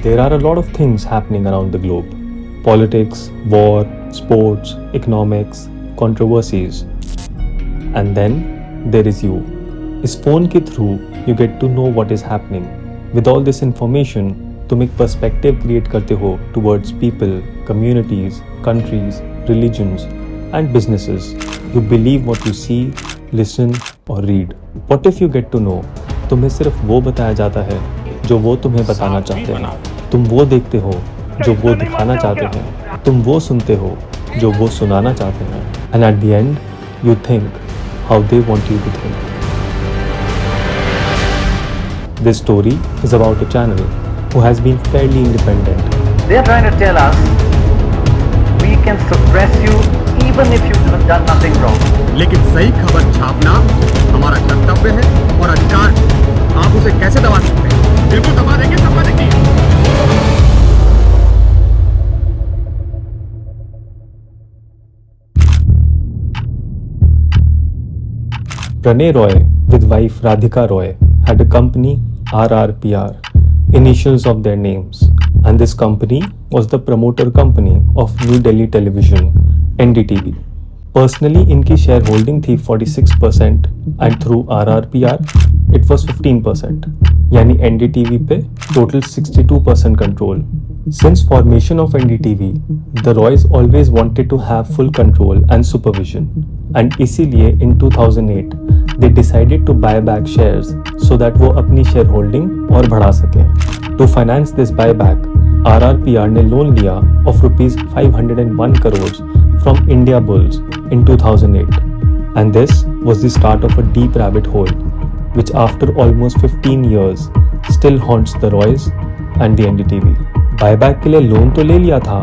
There are a lot of things happening around the globe. Politics, war, sports, economics, controversies. And then there is you. इस phone के through you get to know what is happening. With all this information, तुम एक perspective create करते हो towards people, communities, countries, religions and businesses. You believe what you see, listen or read. What if you get to know तुम्हें सिर्फ वो बताया जाता है जो वो तुम्हें बताना चाहते हैं. तुम वो देखते हो जो वो दिखाना चाहते हैं. तुम वो सुनते हो जो वो सुनाना चाहते हैं. And at the end, you think how they want you to think. This story is about a channel who has been fairly independent. They are trying to tell us we can suppress you even if you've done nothing wrong. लेकिन सही खबर छापना हमारा कर्तव्य है और अधिकार है. आप उसे कैसे दबा सकते हैं? बिल्कुल दबा देंगे. Pranay Roy with wife Radhika Roy had a company RRPR, initials of their names, and this company was the promoter company of New Delhi Television, NDTV. Personally, इनकी शेयर होल्डिंग थी 46% and through RRPR it was 15%, यानी NDTV पे total 62% control. Since formation of NDTV, the Roys always wanted to have full control and supervision, and इसीलिए in 2008 they decided to buy back shares so that वो अपनी share holding और बढ़ा सकें. To finance this buyback, RRPR ने loan लिया of rupees 501 crores from India Bulls in 2008, and this was the start of a deep rabbit hole which after almost 15 years still haunts the Roys and the NDTV. Buyback के लिए loan तो ले लिया था,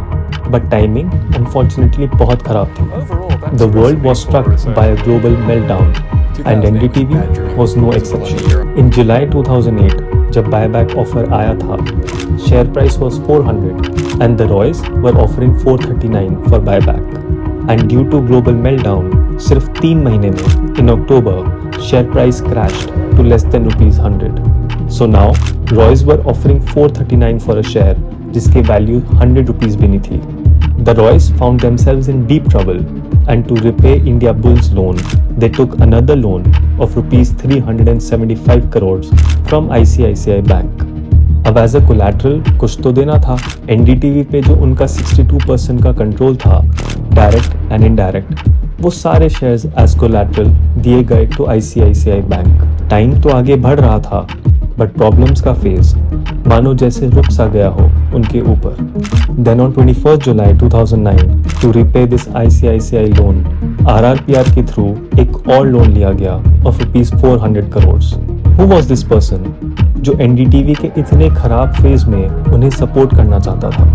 but timing unfortunately बहुत खराब थी. The world was struck by a global meltdown and NDTV was no exception. In July 2008, जब बायबैक ऑफर आया था, share price was 400 and the Roys were offering 439 for buyback. And due to global meltdown, सिर्फ 3 महीने में in October, share price crashed to less than rupees 100. So now, Roys were offering 439 for a share, जिसकी value 100 rupees भी नहीं थी. The Roys found themselves in deep trouble, and to repay India Bulls loan, they took another loan of rupees 375 crores from ICICI Bank. अब as a collateral कुछ तो देना था. NDTV पे जो उनका 62% का कंट्रोल था, डायरेक्ट एंड इनडायरेक्ट, वो सारे शेयर्स एज कोलैटरल दिए गए टू ICICI बैंक. टाइम तो आगे बढ़ रहा था, बट प्रॉब्लम्स का फेज मानो जैसे रुक सा गया हो उनके ऊपर. Then on 21 July 2009 to repay this ICICI loan, RRPR के थ्रू एक और लोन लिया गया of rupees 400 crore. Who was this person जो NDTV के इतने खराब फेज में उन्हें सपोर्ट करना चाहता था?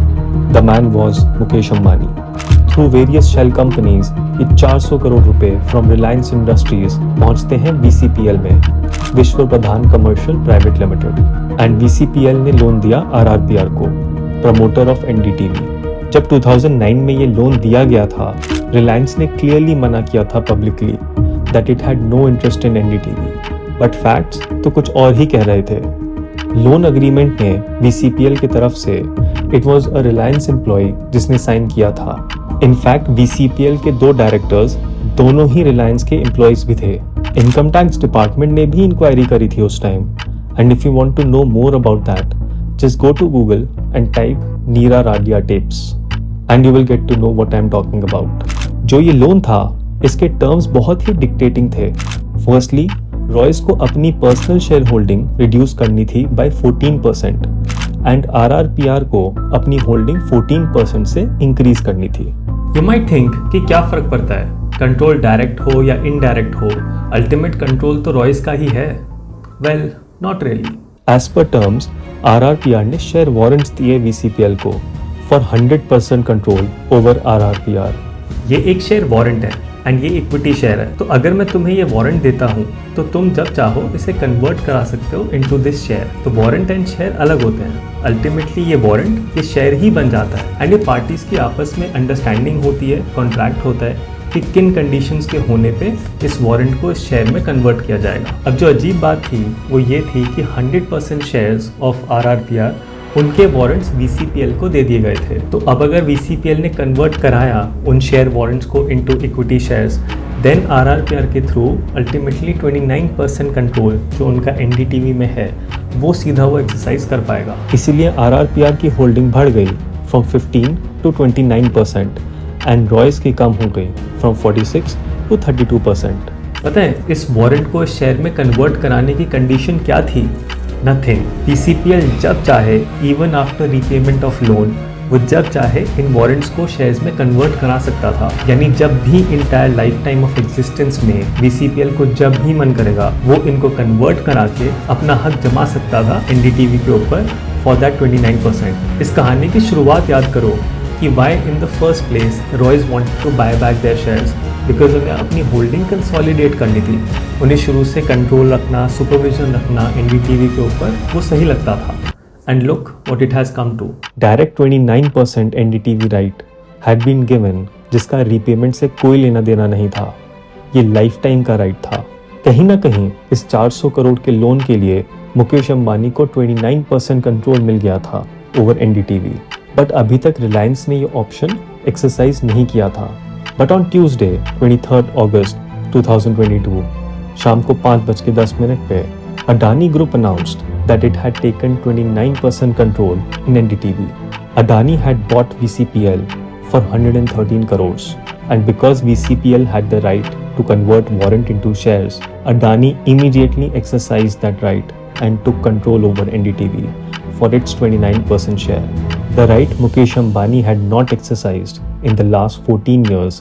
The man was Mukesh Ambani. Through various shell companies ये 400 करोड़ रुपए फ्रॉम रिलायंस इंडस्ट्रीज पहुंचते हैं VCPL में, Vishwa Pradhan commercial private limited. And VCPL ने लोन दिया RRPR को, प्रमोटर ऑफ NDTV. जब 2009 में ये लोन दिया गया था, रिलायंस ने क्लियरली मना किया था publicly that it had no interest in NDTV, but facts तो कुछ और ही कह रहे थे. लोन एग्रीमेंट में VCPL की तरफ से it was a Reliance employ जिसने साइन किया था. इनफैक्ट VCPL के 2 डायरेक्टर्स दोनों ही रिलायंस के एम्प्लॉयज भी थे. इनकम टैक्स डिपार्टमेंट ने भी इंक्वायरी करी थी उस time. And if you want to know more about that, just go to Google and type Neera Radia tapes and you will get to know what I am talking about. जो ये loan था, इसके terms बहुत ही dictating थे. Firstly, Roys को अपनी personal share holding reduce करनी थी बाय 14% एंड RRPR को अपनी होल्डिंग 14% से इंक्रीज करनी थी. यू माइट थिंक कि क्या फर्क पड़ता है, कंट्रोल डायरेक्ट हो या इनडायरेक्ट हो, अल्टीमेट कंट्रोल तो रॉयस का ही है. Well, not really. As per terms, RRPR ने शेयर वारंट्स दिए VCPL को फॉर 100% कंट्रोल ओवर RRPR. ये एक शेयर वारंट है एंड ये इक्विटी शेयर है. तो अगर मैं तुम्हें ये वारंट देता हूँ तो तुम जब चाहो इसे कन्वर्ट करा सकते हो इनटू दिस शेयर. तो वारंट एंड शेयर अलग होते हैं. अल्टीमेटली ये वारंट ये शेयर ही बन जाता है एंड ये पार्टीज की आपस में अंडरस्टैंडिंग होती है, कॉन्ट्रैक्ट होता है कि किन कंडीशंस के होने पे इस वारंट को इस शेयर में कन्वर्ट किया जाएगा. अब जो अजीब बात थी वो ये थी कि 100% शेयर्स ऑफ RRPR उनके वारंट्स VCPL को दे दिए गए थे। तो अब अगर VCPL ने कन्वर्ट कराया उन शेयर वारंट्स को into equity shares, then RRPR के थ्रू अल्टीमेटली 29% कंट्रोल जो उनका NDTV में है वो सीधा वो एक्सरसाइज कर पाएगा। इसीलिए RRPR की होल्डिंग बढ़ गई फ्रॉम 15 to 29% एंड रॉयस की कम हो गई फ्रॉम 46 to 32%। पता है इस वारंट को शेयर में कन्वर्ट कराने की कंडीशन क्या थी? नथिंग। VCPL जब चाहे even after repayment of loan वो जब चाहे इन वारंट्स को शेयर्स में कन्वर्ट करा सकता था। यानी जब भी entire life time of existence में VCPL को जब भी मन करेगा वो इनको कन्वर्ट करा के अपना हक जमा सकता था NDTV के ऊपर फॉर दैट 29%। इस कहानी की शुरुआत याद करो कि why in the first place Roys wanted to buy back their shares, because उन्हें अपनी होल्डिंग कंसोलिडेट करनी थी। उन्हें शुरू से कंट्रोल रखना, सुपरविजन रखना NDTV के ऊपर वो सही लगता था। And look what it has come to. Direct 29% NDTV right had been given, जिसका रीपेमेंट से कोई लेना देना नहीं था। ये लाइफ टाइम का राइट था। कहीं ना कहीं इस 400 करोड़ के लोन के लिए मुकेश अंबानी को 29% कंट्रोल मिल गया था ओवर NDTV। बट अभी तक रिलायंस ने ये ऑप्शन एक्सरसाइज नहीं किया था। बट ऑन ट्यूसडे 23 अगस्त 2022 शाम को 5:10 पे Adani group announced that it had taken 29% control in NDTV. Adani had bought VCPL for 113 crores, and because VCPL had the right to convert warrant into shares, Adani immediately exercised that right and took control over NDTV for its 29% share. The right Mukesh Ambani had not exercised in the last 14 years,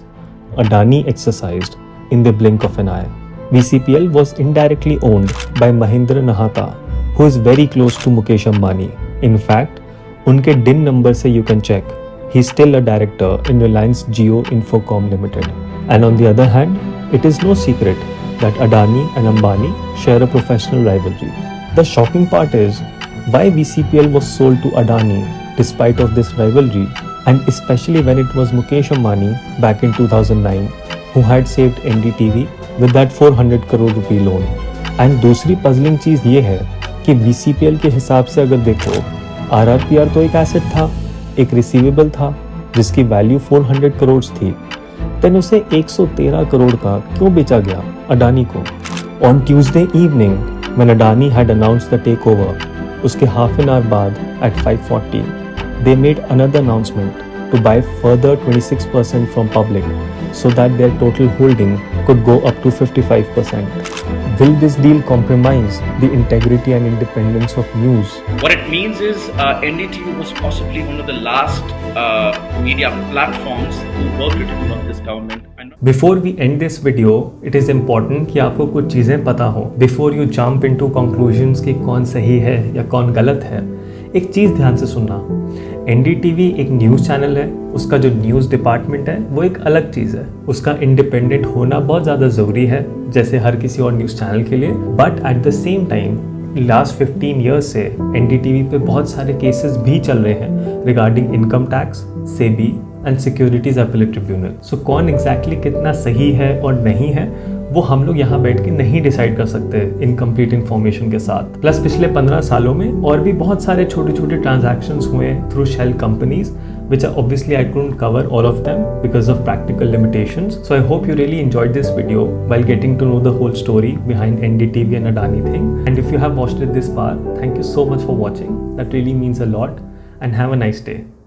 Adani exercised in the blink of an eye. VCPL was indirectly owned by Mahindra Nahata, who is very close to Mukesh Ambani. In fact, उनके DIN number से you can check. He's still a director in Reliance Jio Infocom Limited. And on the other hand, it is no secret that Adani and Ambani share a professional rivalry. The shocking part is why VCPL was sold to Adani despite of this rivalry, and especially when it was Mukesh Ambani back in 2009 who had saved NDTV with that 400 crore rupee loan. And दूसरी puzzling चीज़ ये है कि VCPL के हिसाब से अगर देखो, RRPR तो एक एसेट था, एक रिसीवेबल था जिसकी वैल्यू 400 करोड़ थी, देन उसे 113 करोड़ का क्यों बेचा गया अडानी को? On Tuesday evening when Adani had announced the takeover, उसके हाफ एन आवर बाद at 5:40 they made another announcement to buy further 26% from public so that their total holding could go up to 55%. Will this deal compromise the integrity and independence of news? What it means is NDTV was possibly one of the last media platforms who were critical of this government. Before we end this video, it is important कि आपको कुछ चीज़ें पता हो before you jump into conclusions कि कौन सही है या कौन गलत है। एक चीज़ ध्यान से सुनना, NDTV एक न्यूज़ चैनल है, उसका जो न्यूज़ डिपार्टमेंट है वो एक अलग चीज़ है। उसका इंडिपेंडेंट होना बहुत ज़्यादा ज़रूरी है जैसे हर किसी और न्यूज़ चैनल के लिए। But at the same time last 15 years से NDTV पे बहुत सारे केसेस भी चल रहे हैं regarding income tax, SEBI and securities appellate tribunal. So कौन एग्जैक्टली कितना सही है और नहीं है वो हम लोग यहाँ बैठ के नहीं डिसाइड कर सकते इनकम्प्लीट इन्फॉर्मेशन के साथ। प्लस पिछले 15 सालों में और भी बहुत सारे छोटे छोटे ट्रांजैक्शंस हुए through shell companies which are obviously I couldn't cover all of them because of practical limitations. So I hope you really enjoyed this video while getting to know the whole story behind NDTV and Adani thing. And if you have watched it this far, thank you so much for watching. That really means a lot, and have a nice day.